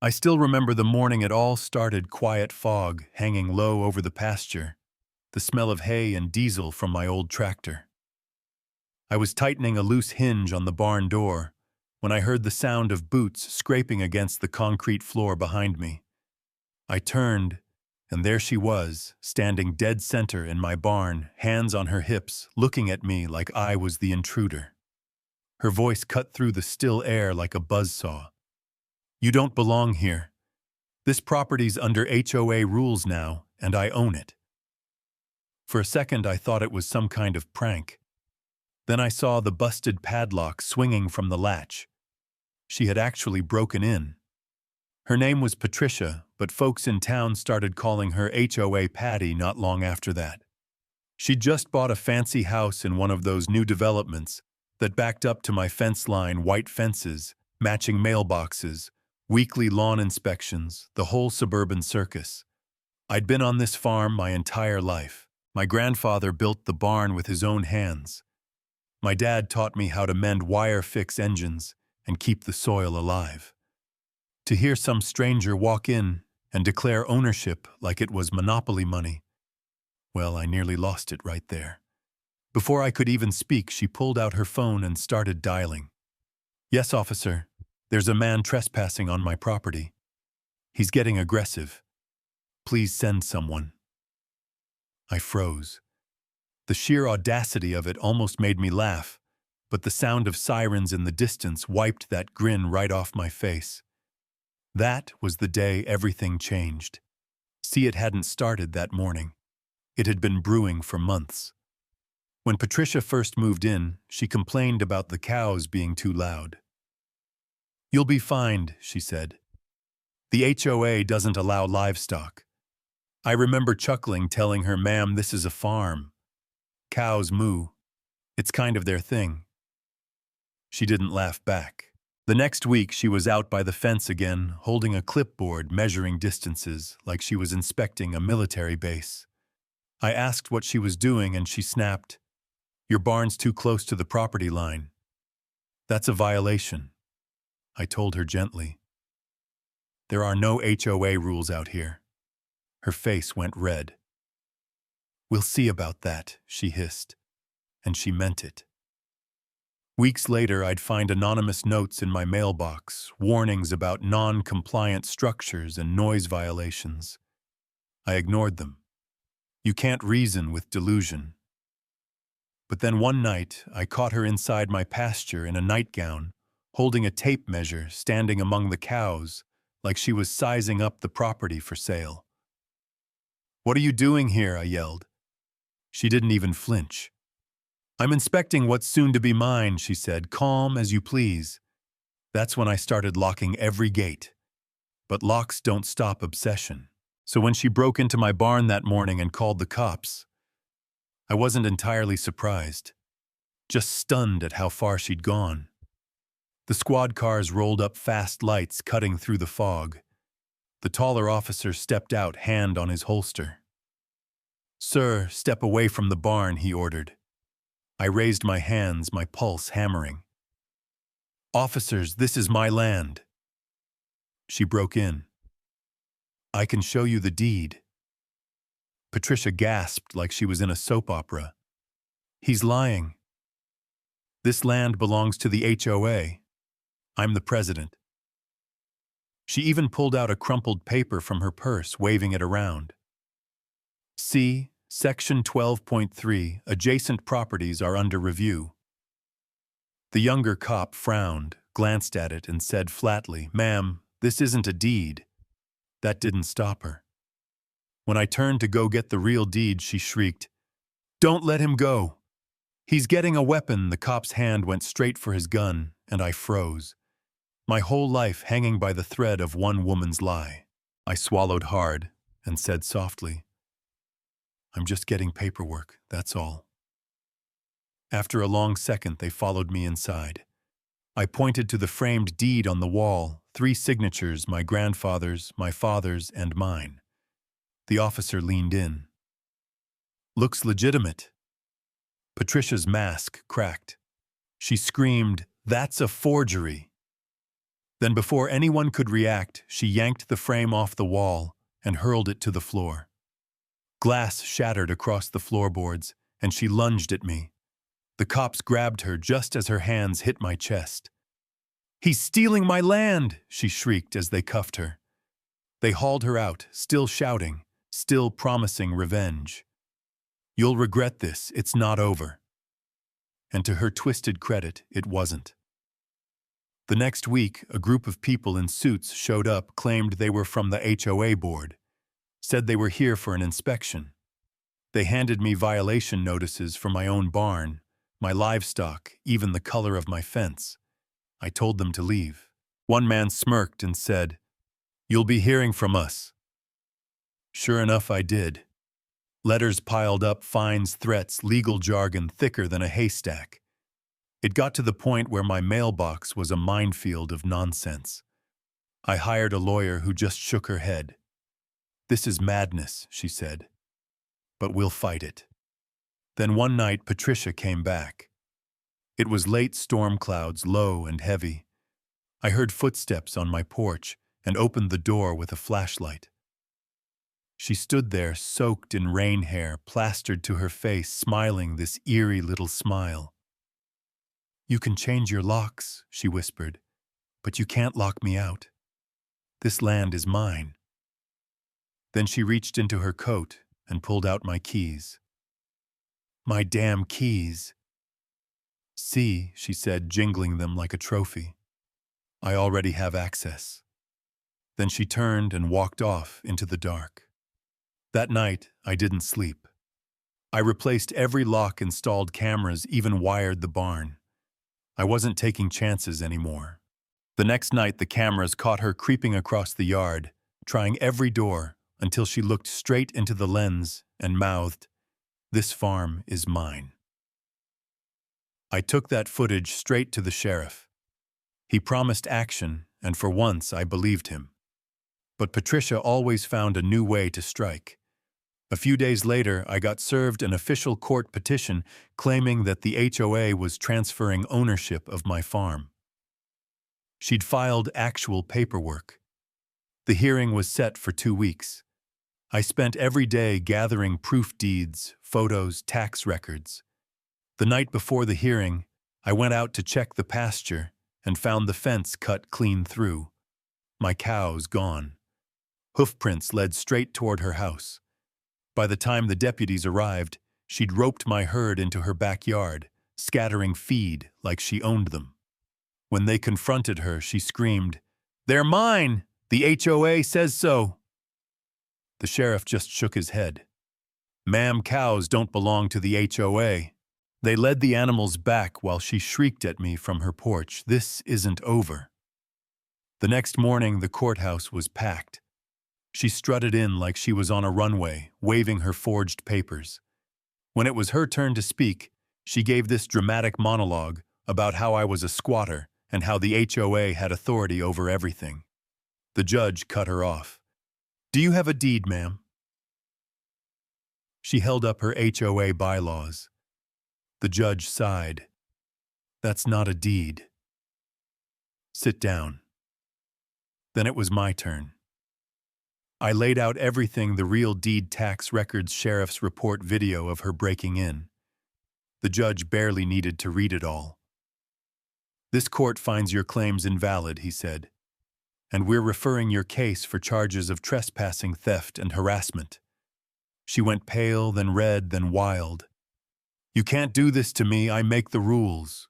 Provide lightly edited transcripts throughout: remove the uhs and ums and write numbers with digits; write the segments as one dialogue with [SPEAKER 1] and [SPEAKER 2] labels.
[SPEAKER 1] I still remember the morning it all started, quiet fog hanging low over the pasture, the smell of hay and diesel from my old tractor. I was tightening a loose hinge on the barn door when I heard the sound of boots scraping against the concrete floor behind me. I turned, and there she was, standing dead center in my barn, hands on her hips, looking at me like I was the intruder. Her voice cut through the still air like a buzzsaw. "You don't belong here. This property's under HOA rules now, and I own it." For a second I thought it was some kind of prank. Then I saw the busted padlock swinging from the latch. She had actually broken in. Her name was Patricia, but folks in town started calling her HOA Patty not long after that. She'd just bought a fancy house in one of those new developments that backed up to my fence line, white fences, matching mailboxes, weekly lawn inspections, the whole suburban circus. I'd been on this farm my entire life. My grandfather built the barn with his own hands. My dad taught me how to mend wire-fix engines and keep the soil alive. To hear some stranger walk in and declare ownership like it was monopoly money, well, I nearly lost it right there. Before I could even speak, she pulled out her phone and started dialing. "Yes, officer. There's a man trespassing on my property. He's getting aggressive. Please send someone." I froze. The sheer audacity of it almost made me laugh, but the sound of sirens in the distance wiped that grin right off my face. That was the day everything changed. See, it hadn't started that morning. It had been brewing for months. When Patricia first moved in, she complained about the cows being too loud. "You'll be fined," she said. "The HOA doesn't allow livestock." I remember chuckling, telling her, "Ma'am, this is a farm. Cows moo. It's kind of their thing." She didn't laugh back. The next week, she was out by the fence again, holding a clipboard, measuring distances, like she was inspecting a military base. I asked what she was doing, and she snapped, "Your barn's too close to the property line." "That's a violation," I told her gently. "There are no HOA rules out here." Her face went red. "We'll see about that," she hissed, and she meant it. Weeks later, I'd find anonymous notes in my mailbox, warnings about non-compliant structures and noise violations. I ignored them. You can't reason with delusion. But then one night, I caught her inside my pasture in a nightgown, holding a tape measure, standing among the cows, like she was sizing up the property for sale. "What are you doing here?" I yelled. She didn't even flinch. "I'm inspecting what's soon to be mine," she said, "calm as you please." That's when I started locking every gate. But locks don't stop obsession. So when she broke into my barn that morning and called the cops, I wasn't entirely surprised, just stunned at how far she'd gone. The squad cars rolled up, fast lights cutting through the fog. The taller officer stepped out, hand on his holster. "Sir, step away from the barn," he ordered. I raised my hands, my pulse hammering. "Officers, this is my land." She broke in. "I can show you the deed." Patricia gasped like she was in a soap opera. "He's lying. This land belongs to the HOA. I'm the president." She even pulled out a crumpled paper from her purse, waving it around. "See, Section 12.3, adjacent properties are under review." The younger cop frowned, glanced at it, and said flatly, "Ma'am, this isn't a deed." That didn't stop her. When I turned to go get the real deed, she shrieked, "Don't let him go. He's getting a weapon." The cop's hand went straight for his gun, and I froze. My whole life hanging by the thread of one woman's lie. I swallowed hard and said softly, "I'm just getting paperwork, that's all." After a long second, they followed me inside. I pointed to the framed deed on the wall, 3 signatures, my grandfather's, my father's, and mine. The officer leaned in. "Looks legitimate." Patricia's mask cracked. She screamed, "That's a forgery." Then before anyone could react, she yanked the frame off the wall and hurled it to the floor. Glass shattered across the floorboards, and she lunged at me. The cops grabbed her just as her hands hit my chest. "He's stealing my land!" she shrieked as they cuffed her. They hauled her out, still shouting, still promising revenge. "You'll regret this, it's not over." And to her twisted credit, it wasn't. The next week, a group of people in suits showed up, claimed they were from the HOA board, said they were here for an inspection. They handed me violation notices for my own barn, my livestock, even the color of my fence. I told them to leave. One man smirked and said, "You'll be hearing from us." Sure enough, I did. Letters piled up, fines, threats, legal jargon thicker than a haystack. It got to the point where my mailbox was a minefield of nonsense. I hired a lawyer who just shook her head. "This is madness," she said, "but we'll fight it." Then one night, Patricia came back. It was late storm clouds, low and heavy. I heard footsteps on my porch and opened the door with a flashlight. She stood there, soaked in rain hair, plastered to her face, smiling this eerie little smile. "You can change your locks," she whispered, "but you can't lock me out. This land is mine." Then she reached into her coat and pulled out my keys. "My damn keys." "See," she said, jingling them like a trophy. "I already have access." Then she turned and walked off into the dark. That night, I didn't sleep. I replaced every lock, installed cameras, even wired the barn. I wasn't taking chances anymore. The next night, the cameras caught her creeping across the yard, trying every door until she looked straight into the lens and mouthed, "This farm is mine." I took that footage straight to the sheriff. He promised action, and for once I believed him. But Patricia always found a new way to strike. A few days later, I got served an official court petition claiming that the HOA was transferring ownership of my farm. She'd filed actual paperwork. The hearing was set for 2 weeks. I spent every day gathering proof deeds, photos, tax records. The night before the hearing, I went out to check the pasture and found the fence cut clean through. My cows gone. Hoofprints led straight toward her house. By the time the deputies arrived, she'd roped my herd into her backyard, scattering feed like she owned them. When they confronted her, she screamed, "They're mine! The HOA says so!" The sheriff just shook his head. "Ma'am, cows don't belong to the HOA." They led the animals back while she shrieked at me from her porch, "This isn't over." The next morning, the courthouse was packed. She strutted in like she was on a runway, waving her forged papers. When it was her turn to speak, she gave this dramatic monologue about how I was a squatter and how the HOA had authority over everything. The judge cut her off. "Do you have a deed, ma'am?" She held up her HOA bylaws. The judge sighed. "That's not a deed. Sit down." Then it was my turn. I laid out everything, the real deed, tax records, sheriff's report, video of her breaking in. The judge barely needed to read it all. "This court finds your claims invalid," he said, "and we're referring your case for charges of trespassing, theft, and harassment." She went pale, then red, then wild. "You can't do this to me, I make the rules."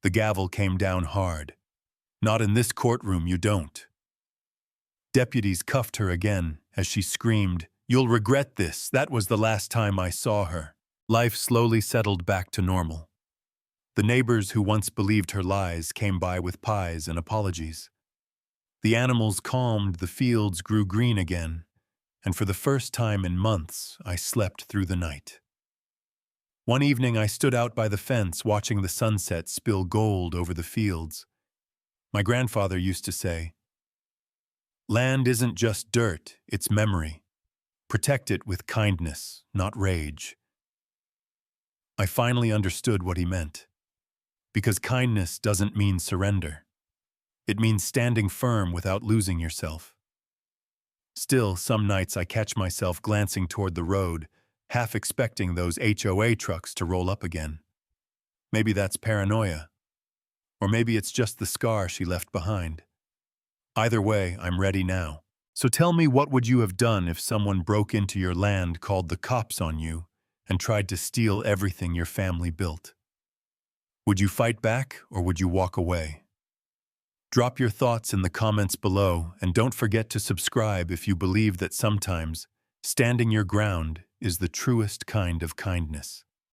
[SPEAKER 1] The gavel came down hard. "Not in this courtroom, you don't." Deputies cuffed her again as she screamed, "You'll regret this. That was the last time I saw her." Life slowly settled back to normal. The neighbors who once believed her lies came by with pies and apologies. The animals calmed, the fields grew green again, and for the first time in months, I slept through the night. One evening, I stood out by the fence watching the sunset spill gold over the fields. My grandfather used to say, "Land isn't just dirt, it's memory. Protect it with kindness, not rage." I finally understood what he meant. Because kindness doesn't mean surrender. It means standing firm without losing yourself. Still, some nights I catch myself glancing toward the road, half expecting those HOA trucks to roll up again. Maybe that's paranoia. Or maybe it's just the scar she left behind. Either way, I'm ready now. So tell me, what would you have done if someone broke into your land, called the cops on you, and tried to steal everything your family built? Would you fight back, or would you walk away? Drop your thoughts in the comments below, and don't forget to subscribe if you believe that sometimes standing your ground is the truest kind of kindness.